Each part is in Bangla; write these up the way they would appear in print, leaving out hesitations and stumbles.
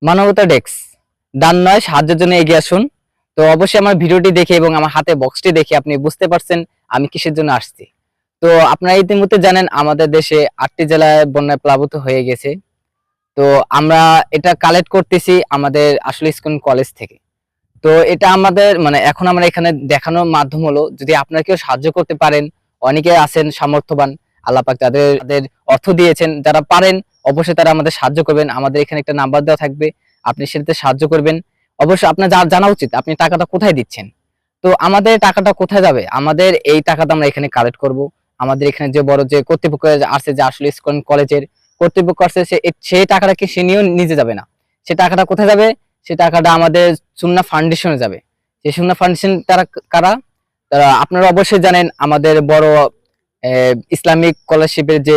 মানবতা ডেস্ক, দান নয় সাহায্যের জন্য এগিয়ে আসুন। তো অবশ্যই আমার ভিডিওটি দেখে এবং আমার হাতে বক্সটি দেখে আপনি বুঝতে পারছেন আমি কিসের জন্য আসছি। তো আপনারা ইতিমধ্যে জানেন আমাদের দেশে ৮টি জেলায় বন্যায় প্লাবিত হয়ে গেছে। তো আমরা এটা কালেক্ট করতেছি আমাদের আসলে স্কুল কলেজ থেকে। তো এটা আমাদের মানে এখন আমরা এখানে দেখানোর মাধ্যম হলো যদি আপনারা কেউ সাহায্য করতে পারেন, অনেকে আছেন সামর্থ্যবান, আল্লাহ পাক যাদের অর্থ দিয়েছেন, যারা পারেন অবশ্যই তারা আমাদের সাহায্য করবেন। আমাদের এখানে একটা নাম্বার দেওয়া থাকবে, আপনি সেটাতে সাহায্য করবেন। অবশ্যই আপনার জানা উচিত আপনি টাকাটা কোথায় দিচ্ছেন। তো আমাদের টাকাটা কোথায় যাবে, আমাদের এই টাকাটা আমরা এখানে কালেক্ট করব। আমাদের এখানে যে বড় যে কর্তৃপক্ষ আছে, যে আসলে স্কুল কলেজের কর্তৃপক্ষ আছে, সেই টাকাটাকে সে নিয়েও নিজে যাবে না। সে টাকাটা কোথায় যাবে, সে টাকাটা আমাদের সুন্নাহ ফাউন্ডেশনে যাবে। সেই সুন্নাহ ফাউন্ডেশন তারা কারা, তারা আপনারা অবশ্যই জানেন আমাদের বড় ইসলামিক স্কলারশিপের যে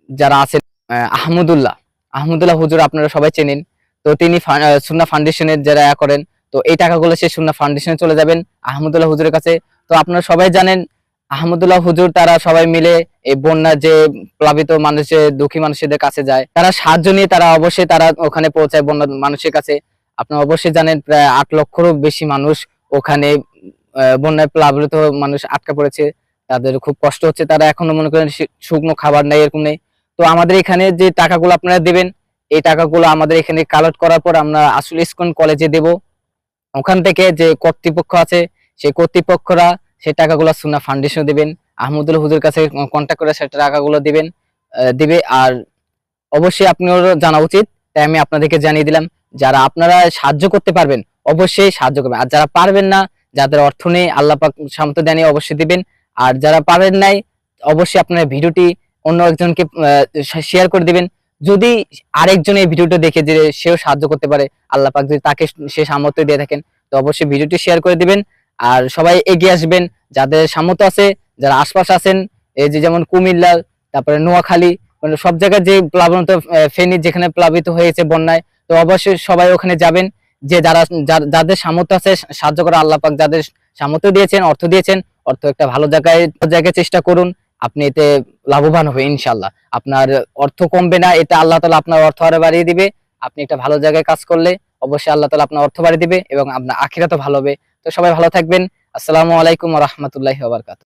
যারা আছেন আহমদুল্লাহ আহমদুল্লাহ হুজুর আপনারা সবাই চেনেন। তো তিনি সুন্নাহ ফাউন্ডেশনের যারা করেন, তো এই টাকাগুলো সেই সুন্নাহ ফাউন্ডেশনে চলে যাবেন আহমদুল্লাহ হুজুরের কাছে। তো আপনারা সবাই জানেন আহমদুল্লাহ হুজুর তারা সবাই মিলে এই বন্যার যে প্লাবিত মানুষের দুঃখী মানুষদের কাছে যায়, তারা সাহায্য নিয়ে তারা অবশ্যই তারা ওখানে পৌঁছায় বন্যার মানুষের কাছে। আপনারা অবশ্যই জানেন প্রায় ৮ লক্ষেরও বেশি মানুষ ওখানে বন্যায় প্লাবিত মানুষ আটকা পড়েছে, তাদের খুব কষ্ট হচ্ছে, তারা এখনো মনে করেন শুকনো খাবার নেই, এরকম নেই। তো আমাদের এখানে যে টাকাগুলো আপনারা দিবেন, এই টাকাগুলো আমাদের এখানে কালেক্ট করার পর আমরা আসলে স্কুল কলেজে দেব। ওখান থেকে যে কর্তৃপক্ষ আছে সেই কর্তৃপক্ষরা সেই টাকাগুলো সুন্নাহ ফাউন্ডেশনে দিবেন, আহমদুল্লাহ হুজুরের কাছে কন্ট্যাক্ট করে সেই টাকাগুলো দিবে। আর অবশ্যই আপনারও জানা উচিত, তাই আমি আপনাদেরকে জানিয়ে দিলাম। যারা আপনারা সাহায্য করতে পারবেন অবশ্যই সাহায্য করবেন, আর যারা পারবেন না, যাদের অর্থ নেই, আল্লাহ পাক সামর্থ্য দেয়নি, অবশ্যই দিবেন। আর যারা পারেন নাই অবশ্যই আপনারা ভিডিওটি অন্য একজনকে শেয়ার করে দিবেন। যদি আরেকজন এই ভিডিওটা দেখে যে সেও সাহায্য করতে পারে, আল্লাহ পাক যদি তাকে সে সামর্থ্য দিয়ে থাকেন, তো অবশ্যই ভিডিওটি শেয়ার করে দিবেন। আর সবাই এগিয়ে আসবেন যাদের সামর্থ্য আছে, যারা আশপাশে আছেন, এই যে যেমন কুমিল্লা, তারপরে নোয়াখালী, মানে সব জায়গায় যে প্লাবনত ফেনী যেখানে প্লাবিত হয়েছে বন্যায়, তো অবশ্যই সবাই ওখানে যাবেন। যে যাদের সামর্থ্য আছে সাহায্য করা, আল্লাহ পাক যাদের সামর্থ্য দিয়েছেন, অর্থ দিয়েছেন, অর্থ একটা ভালো জায়গায় চেষ্টা করুন, আপনি এতে লাভবান হবে ইনশাআল্লাহ। আপনার অর্থ কমবে না, এটা আল্লাহ তাআলা আপনার অর্থ আরো বাড়িয়ে দিবে। আপনি একটা ভালো জায়গায় কাজ করলে অবশ্যই আল্লাহ তাআলা আপনার অর্থ বাড়িয়ে দিবে এবং আপনার আখিরাতও ভালো হবে। তো সবাই ভালো থাকবেন। আসসালামু আলাইকুম ওয়া রাহমাতুল্লাহি ওয়া বারাকাতুহু।